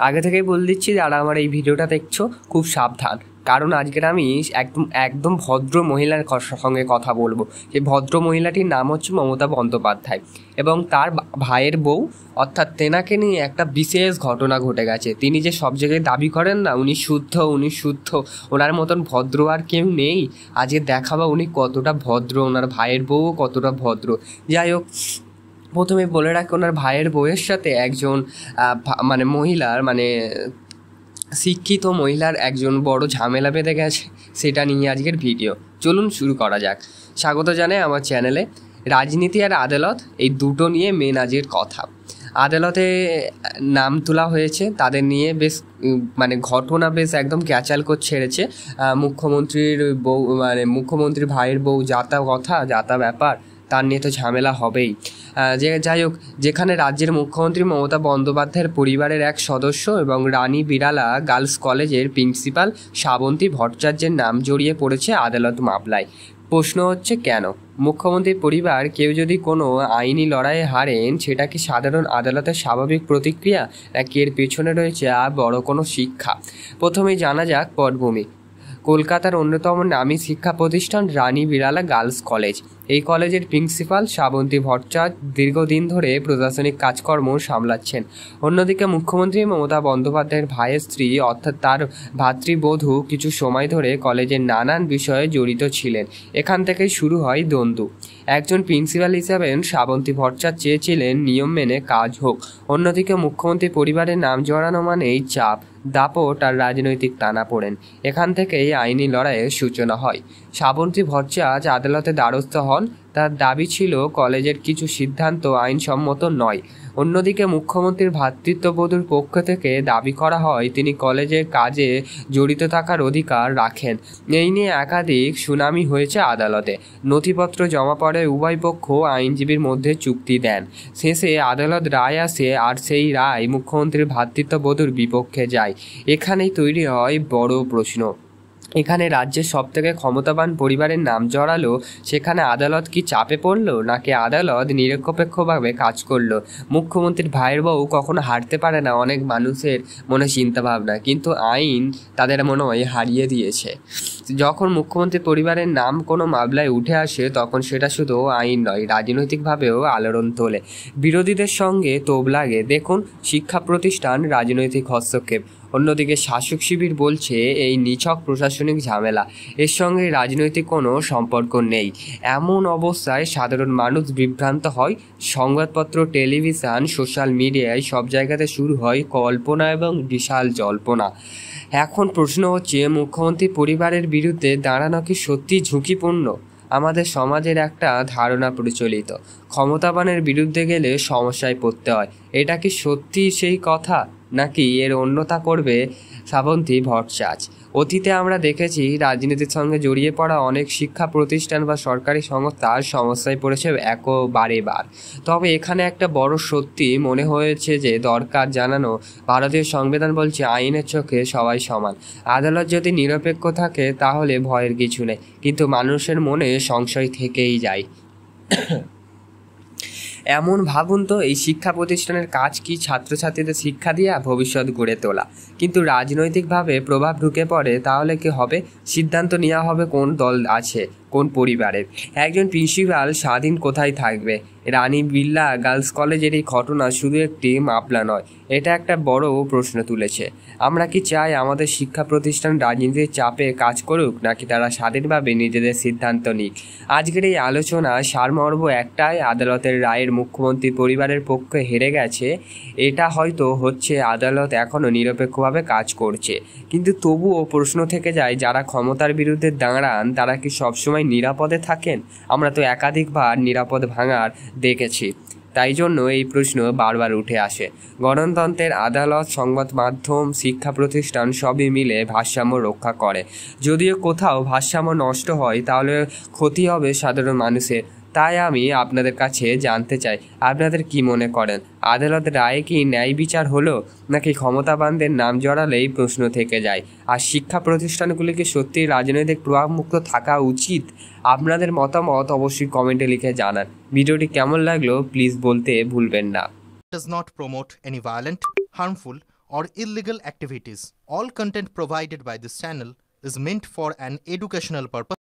আগে থেকেই বলে দিচ্ছি যারা আমার এই ভিডিওটা দেখছো খুব সাবধান, কারণ আজকের আমি একদম ভদ্র মহিলার সঙ্গে কথা বলবো। সেই ভদ্র মহিলাটির নাম হচ্ছে মমতা বন্দ্যোপাধ্যায় এবং তার ভাইয়ের বউ, অর্থাৎ তেনাকে নিয়ে একটা বিশেষ ঘটনা ঘটে গেছে। তিনি যে সব জায়গায় দাবি করেন না উনি শুদ্ধ, ওনার মতন ভদ্র আর কেউ নেই। আজকে দেখাবো উনি কতটা ভদ্র, ওনার ভাইয়ের বউ কতটা ভদ্র। যাই হোক, প্রথমে বলে রাখি ওনার ভাইয়ের বউয়ের সাথে একজন মহিলার শিক্ষিত মহিলার একজন বড় ঝামেলা বেঁধে গেছে, সেটা নিয়ে আজকের ভিডিও। চলুন শুরু করা যাক। স্বাগত জানাই আমার চ্যানেলে। রাজনীতি আর আদালত এই দুটো নিয়ে মেন আজকের কথা। আদালতে নাম তোলা হয়েছে, তাদের নিয়ে বেশ ঘটনা বেশ একদম ক্যাচাল করে ছেড়েছে। মুখ্যমন্ত্রীর বউ মুখ্যমন্ত্রীর ভাইয়ের বউ যাতা ব্যাপার, তার নিয়ে তো ঝামেলা হবেই। যাই হোক, যেখানে রাজ্যের মুখ্যমন্ত্রী মমতা বন্দ্যোপাধ্যায়ের পরিবারের এক সদস্য এবং রানী বিড়ালা গার্লস কলেজের প্রিন্সিপাল শ্রাবন্তী ভট্টাচার্যের নাম জড়িয়ে পড়েছে আদালত মামলায়। প্রশ্ন হচ্ছে কেন? মুখ্যমন্ত্রীর পরিবার কেউ যদি কোনো আইনি লড়াইয়ে হারেন, সেটা কি সাধারণ আদালতের স্বাভাবিক প্রতিক্রিয়া, নাকি এর পেছনে রয়েছে আর বড় কোনো শিক্ষা? প্রথমেই জানা যাক পটভূমি। কলকাতার অন্যতম নামী শিক্ষা প্রতিষ্ঠান রানী বিড়ালা গার্লস কলেজ। এই কলেজের প্রিন্সিপাল শ্রাবন্তী ভট্টাচার্য দীর্ঘদিন ধরে প্রশাসনিক কাজকর্ম সামলাচ্ছেন। অন্যদিকে মুখ্যমন্ত্রী মমতা বন্দ্যোপাধ্যায়ের ভাইয়ের স্ত্রী, অর্থাৎ তার ভাতৃবধূ, কিছু সময় ধরে কলেজের নানান বিষয়ে জড়িত ছিলেন। এখান থেকেই শুরু হয় দ্বন্দ্ব। একজন প্রিন্সিপাল হিসাবে শ্রাবন্তী ভট্টাচার্য চেয়েছিলেন নিয়ম মেনে কাজ হোক, অন্যদিকে মুখ্যমন্ত্রী পরিবারের নাম জড়ানো মানেই চাপ, দাপট আর রাজনৈতিক টানাপোড়েন। এখান থেকেই আইনি লড়াইয়ের সূচনা হয়। শ্রাবন্তী ভট্টাচার্য আদালতে দ্বারস্থ হন। তার দাবি ছিল কলেজের কিছু সিদ্ধান্ত আইনসম্মত নয়। অন্যদিকে মুখ্যমন্ত্রীর ভ্রাতৃত্ববধূর পক্ষ থেকে দাবি করা হয় তিনি কলেজের কাজে জড়িত থাকার অধিকার রাখেন। এই নিয়ে একাধিক শুনানি হয়েছে আদালতে। নথিপত্র জমা পড়ে উভয় পক্ষ আইনজীবীর মধ্যে চুক্তি দেন। শেষে আদালত রায় আসে, আর সেই রায় মুখ্যমন্ত্রীর ভ্রাতৃত্ববধূর বিপক্ষে যায়। এখানেই তৈরি হয় বড় প্রশ্ন। এখানে রাজ্যের সবথেকে ক্ষমতাবান পরিবারের নাম জড়ালো, সেখানে আদালত কি চাপে পড়লো, নাকি আদালত নিরপেক্ষভাবে কাজ করলো? মুখ্যমন্ত্রীর ভাইয়ের বউ কখনো হারতে পারে না অনেক মানুষের মনে চিন্তাভাবনা, কিন্তু আইন তাদের মনে হয় হারিয়ে দিয়েছে। যখন মুখ্যমন্ত্রী পরিবারের নাম কোনো মামলায় উঠে আসে, তখন সেটা শুধু আইন নয়, রাজনৈতিকভাবেও আলোড়ন তোলে। বিরোধীদের সঙ্গে তোপ লাগে। দেখুন, শিক্ষা প্রতিষ্ঠান, রাজনৈতিক হস্তক্ষেপ। অন্যদিকে শাসক শিবির বলছে এই নিছক প্রশাসনিক ঝামেলা, এর সঙ্গে রাজনৈতিক কোনো সম্পর্ক নেই। এমন অবস্থায় সাধারণ মানুষ বিভ্রান্ত হয়। সংবাদপত্র, টেলিভিশন, সোশ্যাল মিডিয়ায় সব জায়গাতে শুরু হয় কল্পনা এবং বিশাল জল্পনা। এখন প্রশ্ন হচ্ছে, মুখ্যমন্ত্রী পরিবারের বিরুদ্ধে দাঁড়ানো কি সত্যি ঝুঁকিপূর্ণ? আমাদের সমাজের একটা ধারণা প্রচলিত, ক্ষমতাবানের বিরুদ্ধে গেলে সমস্যায় পড়তে হয়। এটা কি সত্যি সেই কথা, নাকি এর অন্যথা করবে শ্রাবন্তী ভট্টাচার্য? অতীতে আমরা দেখেছি রাজনীতির সঙ্গে জড়িয়ে পড়া অনেক শিক্ষা প্রতিষ্ঠান বা সরকারি সংস্থা সমস্যায় পড়েছে বারে। তবে এখানে একটা বড় সত্যি মনে হয়েছে যে দরকার জানানো। ভারতীয় সংবিধান বলছে আইনের চোখে সবাই সমান। আদালত যদি নিরপেক্ষ থাকে তাহলে ভয়ের কিছু নেই, কিন্তু মানুষের মনে সংশয় থেকেই যায়। এমন ভাবুন তো, এই শিক্ষা প্রতিষ্ঠানের কাজ কি ছাত্রছাত্রীদের শিক্ষা দিয়া ভবিষ্যৎ গড়ে তোলা? কিন্তু রাজনৈতিকভাবে প্রভাব ঢুকে পড়ে, তাহলে কি হবে? সিদ্ধান্ত নেওয়া হবে কোন দল আছে, কোন পরিবারের। একজন প্রিন্সিপাল স্বাধীন কোথায় থাকবে? রানী বিড়লা গার্লস কলেজের এই ঘটনা শুধু একটি মামলা নয়, এটা একটা বড় প্রশ্ন তুলেছে। আমরা কি চাই আমাদের শিক্ষা প্রতিষ্ঠান রাজনীতির চাপে কাজ করুক, নাকি তারা স্বাধীনভাবে নিজেদের সিদ্ধান্ত নিক? আজকের এই আলোচনা সারমর্ম একটাই, আদালতের রায়ের মুখ্যমন্ত্রী পরিবারের পক্ষে হেরে গেছে। এটা হয়তো হচ্ছে আদালত এখনও নিরপেক্ষভাবে কাজ করছে, কিন্তু তবুও প্রশ্ন থেকে যায়, যারা ক্ষমতার বিরুদ্ধে দাঁড়ান তারা কি সবসময় নিরাপদে থাকেন? আমরা তো একাধিকবার নিরাপদ ভাঙার দেখেছি। তাই জন্য এই প্রশ্ন বারবার উঠে আসে। গণতন্ত্রের আদালত, সংবাদ মাধ্যম, শিক্ষা প্রতিষ্ঠান সবই মিলে ভারসাম্য রক্ষা করে। যদিও কোথাও ভারসাম্য নষ্ট হয়, তাহলে ক্ষতি হবে সাধারণ মানুষের। তাই আমি আপনাদের কাছে জানতে চাই, আপনাদের কি মনে করেন? আদালতের রায়ে কি ন্যায় বিচার হলো, নাকি ক্ষমতাবানদের নাম জড়ালেই প্রশ্ন থেকে যায়? আর শিক্ষা প্রতিষ্ঠানগুলি কি সত্যি রাজনৈতিক প্রভাবমুক্ত থাকা উচিত? আপনাদের মতামত অবশ্যই কমেন্টে লিখে জানান। ভিডিওটি কেমন লাগলো প্লিজ বলতে ভুলবেন না। Does not promote any violent, harmful or illegal activities. All content provided by this channel is meant for an educational purpose.